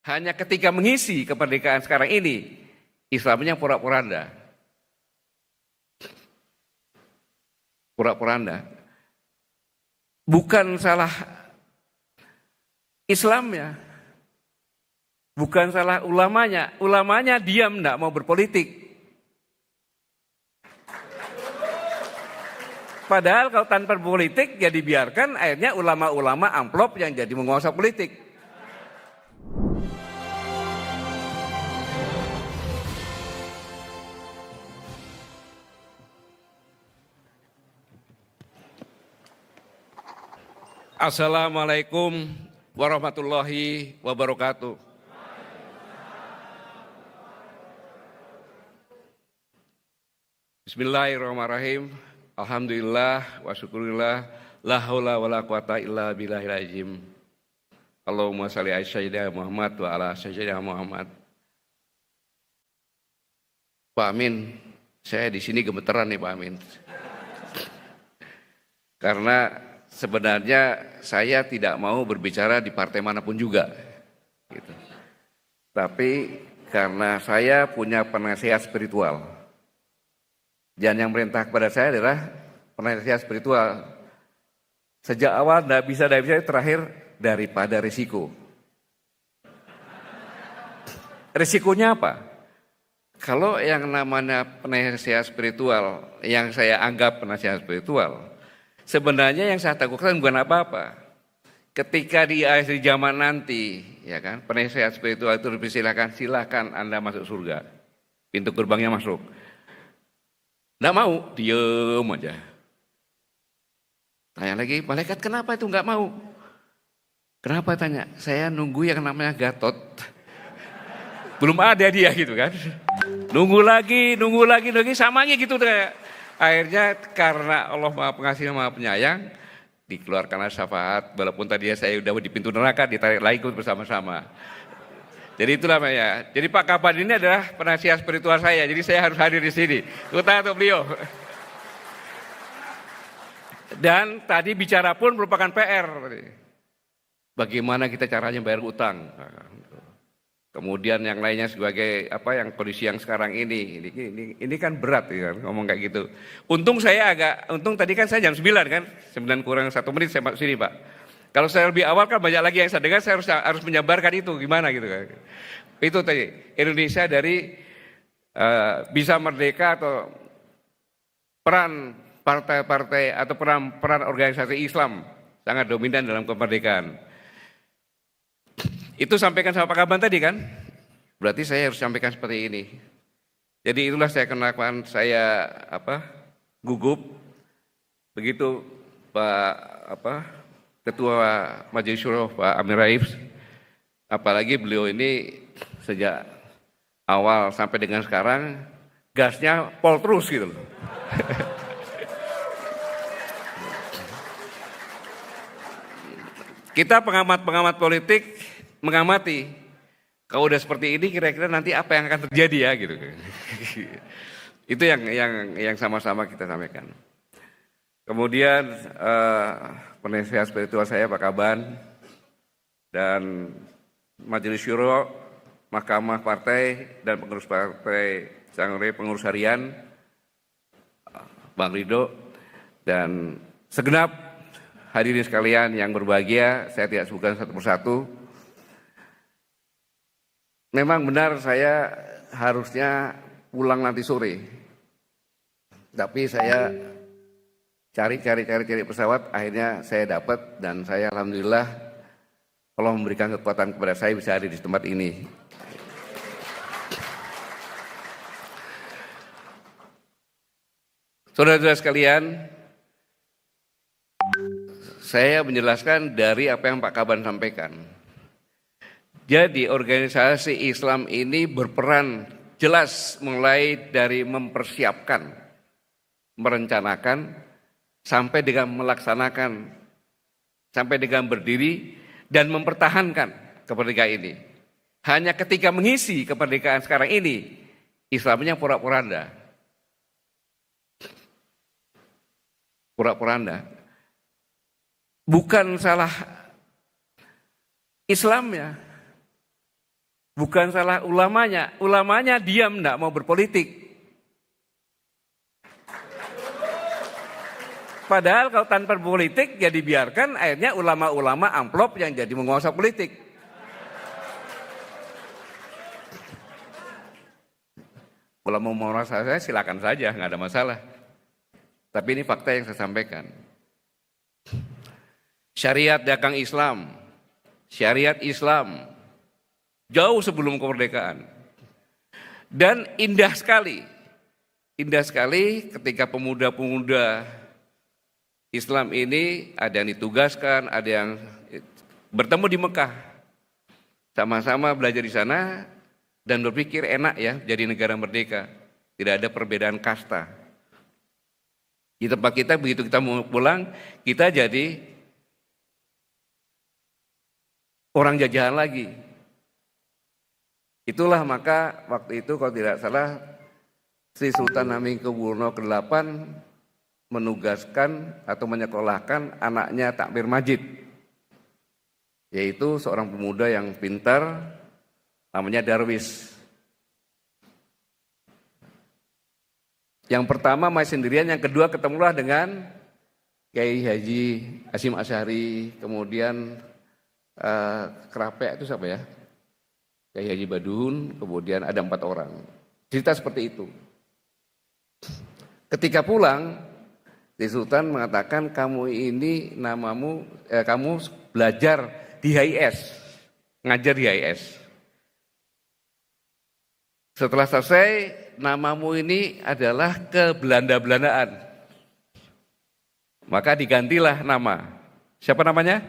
Hanya ketika mengisi kemerdekaan sekarang ini, Islamnya pura-puranda. Pura-puranda. Bukan salah Islamnya, bukan salah ulamanya. Ulamanya diam, tidak mau berpolitik. Padahal kalau tanpa politik ya dibiarkan, akhirnya ulama-ulama amplop yang jadi menguasai politik. Assalamualaikum warahmatullahi wabarakatuh. Bismillahirrahmanirrahim. Alhamdulillah wa syukurillah. La haula wa la quwata illa billahil azim. Allahumma shalli ala sayyidina Muhammad wa ala sayyidina Muhammad. Pak Amin, saya di sini gemeteran nih Pak Amin. Karena sebenarnya saya tidak mau berbicara di partai manapun juga. Gitu. Tapi karena saya punya penasihat spiritual. Dan yang merintah kepada saya adalah penasihat spiritual. Sejak awal tidak bisa terakhir daripada risiko. Risikonya apa? Kalau yang namanya penasihat spiritual, yang saya anggap penasihat spiritual, sebenarnya yang saya takutkan bukan apa-apa. Ketika di akhir zaman nanti, ya kan, penasihat spiritual itu silakan Anda masuk surga. Pintu gerbangnya masuk. Nggak mau, diem aja. Tanya lagi, malaikat kenapa itu nggak mau? Kenapa tanya? Saya nunggu yang namanya Gatot. Belum ada dia gitu kan. Nunggu lagi, samanya gitu kayak. Akhirnya karena Allah Maha Pengasih Maha Penyayang, dikeluarkanlah syafaat, walaupun tadi saya udah di pintu neraka, ditarik lagi bersama-sama. Jadi itulah namanya. Jadi Pak Kaban ini adalah penasihat spiritual saya, jadi saya harus hadir di sini. Utang untuk beliau. Dan tadi bicara pun merupakan PR. Bagaimana kita caranya bayar utang. Kemudian yang lainnya sebagai apa yang kondisi yang sekarang ini kan berat ya ngomong kayak gitu. Untung tadi kan saya jam 9 kan, 9 kurang 1 menit saya masuk sini Pak. Kalau saya lebih awal kan banyak lagi yang saya dengar, saya harus menjabarkan itu gimana gitu kan. Itu tadi Indonesia dari bisa merdeka atau peran partai-partai atau peran organisasi Islam sangat dominan dalam kemerdekaan. Itu sampaikan sama Pak Kaban tadi kan, berarti saya harus sampaikan seperti ini. Jadi itulah saya kenalkan saya gugup begitu Pak Ketua Majelis Syuro Pak Amin Rais, apalagi beliau ini sejak awal sampai dengan sekarang gasnya pol terus gitu loh. Kita pengamat politik mengamati, kalau udah seperti ini kira-kira nanti apa yang akan terjadi ya gitu. Itu yang sama-sama kita sampaikan. Kemudian penasihat spiritual saya Pak Kaban dan Majelis Syuro, Mahkamah Partai dan pengurus partai Sangre, pengurus harian Bang Rido dan segenap hadirin sekalian yang berbahagia, saya tidak sebutkan satu persatu. Memang benar saya harusnya pulang nanti sore, tapi saya cari pesawat, akhirnya saya dapat dan saya alhamdulillah Allah memberikan kekuatan kepada saya bisa hadir di tempat ini. Saudara-saudara sekalian, saya menjelaskan dari apa yang Pak Kaban sampaikan. Jadi organisasi Islam ini berperan jelas mulai dari mempersiapkan, merencanakan, sampai dengan melaksanakan, sampai dengan berdiri dan mempertahankan kemerdekaan ini. Hanya ketika mengisi kemerdekaan sekarang ini, Islamnya pura-puranda. Pura-puranda. Bukan salah Islamnya, Bukan salah ulamanya, ulamanya diam tidak mau berpolitik. Padahal kalau tanpa politik ya dibiarkan, akhirnya ulama-ulama amplop yang jadi menguasai politik. Kalau mau merasa saya silakan saja, nggak ada masalah. Tapi ini fakta yang saya sampaikan. Syariat dagang Islam, syariat Islam jauh sebelum kemerdekaan. Dan indah sekali ketika pemuda-pemuda Islam ini ada yang ditugaskan, ada yang bertemu di Mekah. Sama-sama belajar di sana dan berpikir enak ya jadi negara merdeka. Tidak ada perbedaan kasta. Di tempat kita begitu kita mau pulang, kita jadi orang jajahan lagi. Itulah maka waktu itu kalau tidak salah Sri Sultan Hamengkubuwono ke-8 menugaskan atau menyekolahkan anaknya Takmir Majid, yaitu seorang pemuda yang pintar namanya Darwis. Yang pertama masih sendirian, yang kedua ketemulah dengan Kiai Haji Hasyim Asy'ari, kemudian Kerapek itu siapa ya? Kiai Haji Baduhun, kemudian ada 4 orang. Cerita seperti itu. Ketika pulang, Sri Sultan mengatakan kamu ini kamu belajar di HIS, ngajar di HIS. Setelah selesai, namamu ini adalah kebelanda-belandaan. Maka digantilah nama. Siapa namanya?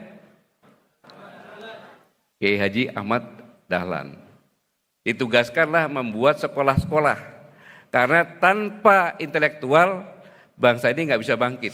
Kiai Haji Ahmad Dahlan. Ditugaskanlah membuat sekolah-sekolah. Karena tanpa intelektual, bangsa ini nggak bisa bangkit.